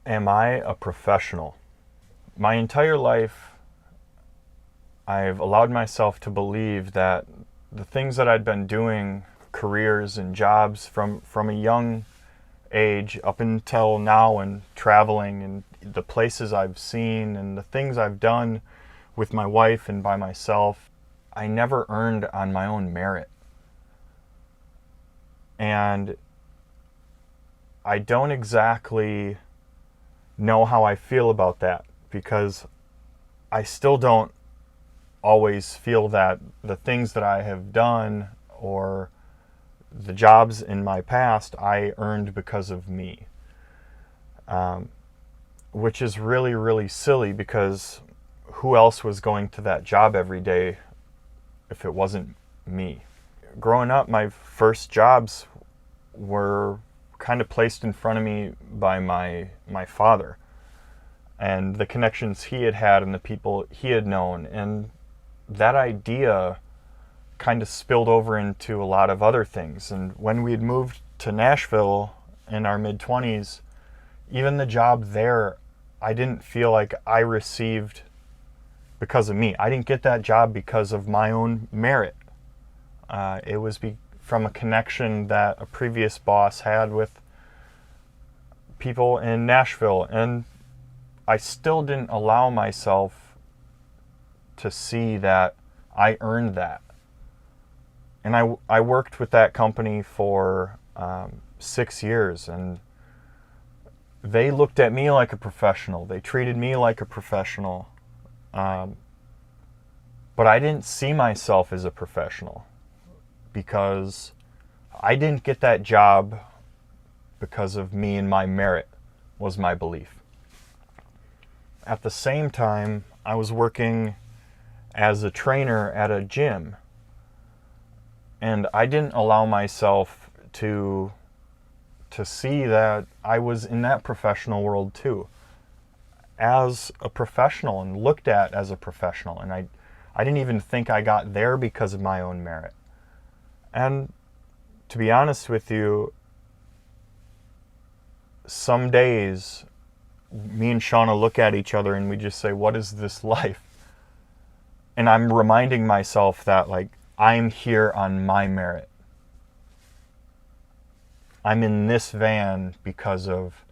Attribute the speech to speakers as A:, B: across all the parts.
A: Am I a professional? My entire life, I've allowed myself to believe that the things that I'd been doing, careers and jobs from a young age up until now, and traveling and the places I've seen and the things I've done with my wife and by myself, I never earned on my own merit. And I don't exactly know how I feel about that, because I still don't always feel that the things that I have done or the jobs in my past I earned because of me, which is really, really silly, because who else was going to that job every day if it wasn't me? Growing up, my first jobs were kind of placed in front of me by my father and the connections he had had and the people he had known. And that idea kind of spilled over into a lot of other things. And when we had moved to Nashville in our mid-20s, even the job there, I didn't feel like I received because of me. I didn't get that job because of my own merit. It was from a connection that a previous boss had with people in Nashville. And I still didn't allow myself to see that I earned that. And I worked with that company for 6 years, and they looked at me like a professional. They treated me like a professional. But I didn't see myself as a professional, because I didn't get that job because of me and my merit, was my belief. At the same time, I was working as a trainer at a gym, and I didn't allow myself to see that I was in that professional world too, as a professional and looked at as a professional. And I didn't even think I got there because of my own merit. And to be honest with you, some days me and Shauna look at each other and we just say, what is this life? And I'm reminding myself that, like, I'm here on my merit. I'm in this van because of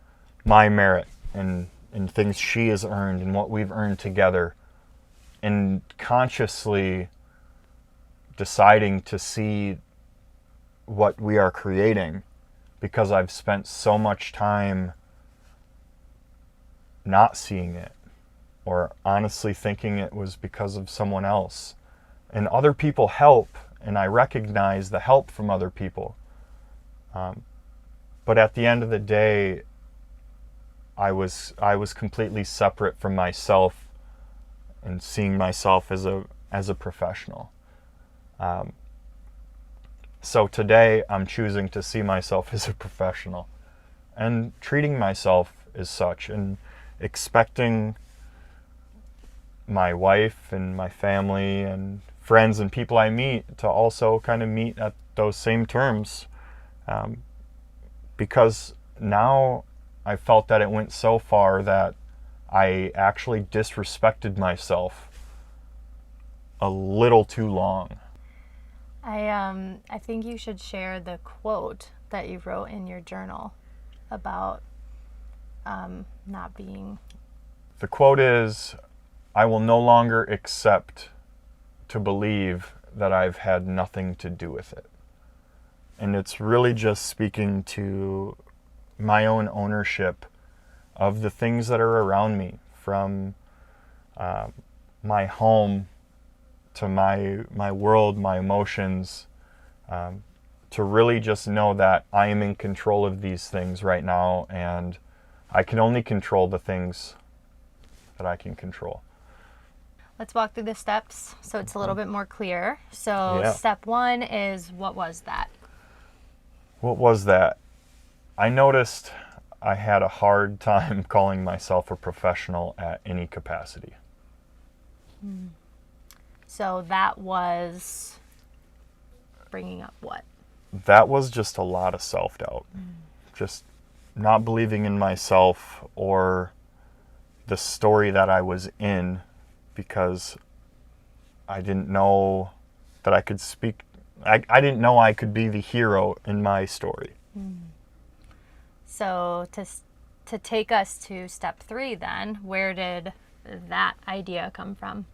A: my merit and things she has earned and what we've earned together. And consciously deciding to see what we are creating, because I've spent so much time not seeing it, or honestly thinking it was because of someone else. And other people help, and I recognize the help from other people. But at the end of the day, I was completely separate from myself and seeing myself as a professional. So today I'm choosing to see myself as a professional and treating myself as such, and expecting my wife and my family and friends and people I meet to also kind of meet at those same terms. Because now I felt that it went so far that I actually disrespected myself a little too long.
B: I think you should share the quote that you wrote in your journal about not being.
A: The quote is, I will no longer accept to believe that I've had nothing to do with it. And it's really just speaking to my own ownership of the things that are around me, from my home to my world, my emotions, to really just know that I am in control of these things right now, and I can only control the things that I can control.
B: Let's walk through the steps so it's a little bit more clear. So
A: Yeah.
B: Step 1 is, what was that?
A: What was that? I noticed I had a hard time calling myself a professional at any capacity.
B: So that was bringing up what?
A: That was just a lot of self-doubt. Just not believing in myself or the story that I was in, because I didn't know that I could speak. I didn't know I could be the hero in my story.
B: So to take us to step 3 then, where did that idea come from?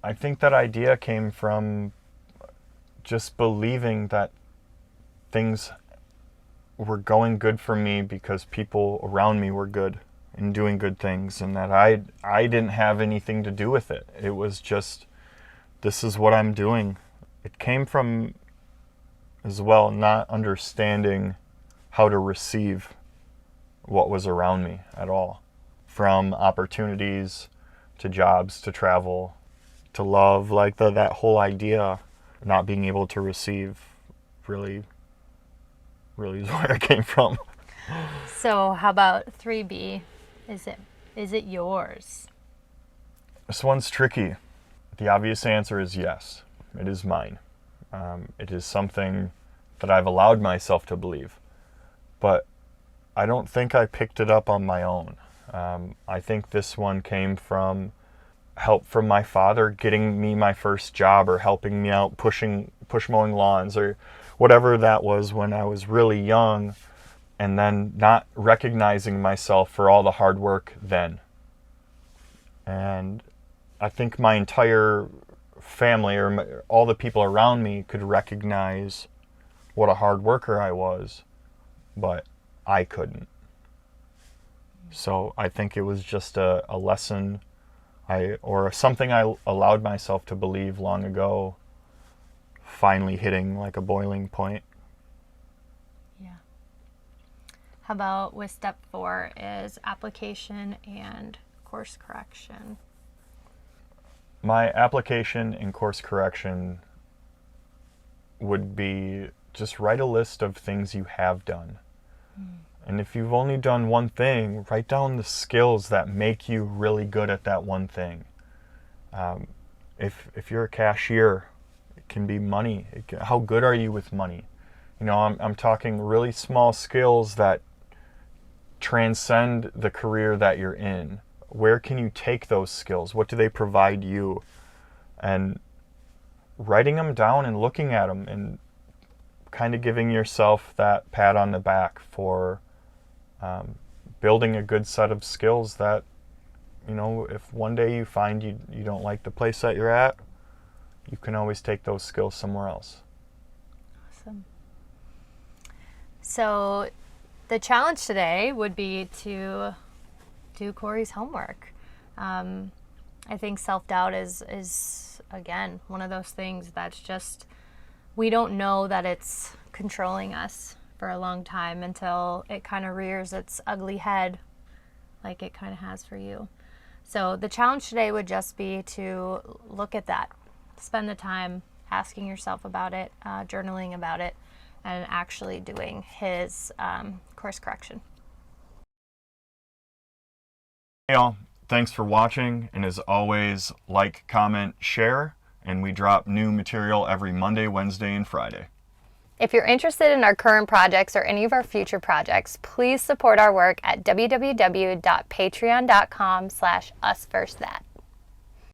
A: I think that idea came from just believing that things were going good for me because people around me were good and doing good things, and that I didn't have anything to do with it. It was just, this is what I'm doing. It came from, as well, not understanding how to receive what was around me at all. From opportunities to jobs to travel to love, like that whole idea, not being able to receive, really is where it came from.
B: So how about 3B? Is it yours?
A: This one's tricky. The obvious answer is yes. It is mine. It is something that I've allowed myself to believe. But I don't think I picked it up on my own. I think this one came from help from my father getting me my first job, or helping me out push mowing lawns, or whatever that was when I was really young, and then not recognizing myself for all the hard work then. And I think my entire family, or all the people around me, could recognize what a hard worker I was, but I couldn't. So I think it was just a lesson or something I allowed myself to believe long ago, finally hitting like a boiling point.
B: Yeah. How about with step 4 is application and course correction?
A: My application and course correction would be just write a list of things you have done. And if you've only done one thing, write down the skills that make you really good at that one thing. If you're a cashier, it can be money. How good are you with money? I'm talking really small skills that transcend the career that you're in. Where can you take those skills? What do they provide you? And writing them down and looking at them and kind of giving yourself that pat on the back for building a good set of skills that, if one day you find you don't like the place that you're at, you can always take those skills somewhere else.
B: Awesome. So the challenge today would be to do Corey's homework. I think self-doubt is again one of those things that's just, we don't know that it's controlling us for a long time until it kind of rears its ugly head like it kind of has for you. So the challenge today would just be to look at that, spend the time asking yourself about it, journaling about it, and actually doing his course correction.
A: Hey all, thanks for watching, and as always, like, comment, share, and we drop new material every Monday, Wednesday, and Friday.
B: If you're interested in our current projects or any of our future projects, please support our work at www.patreon.com/usfirstthat.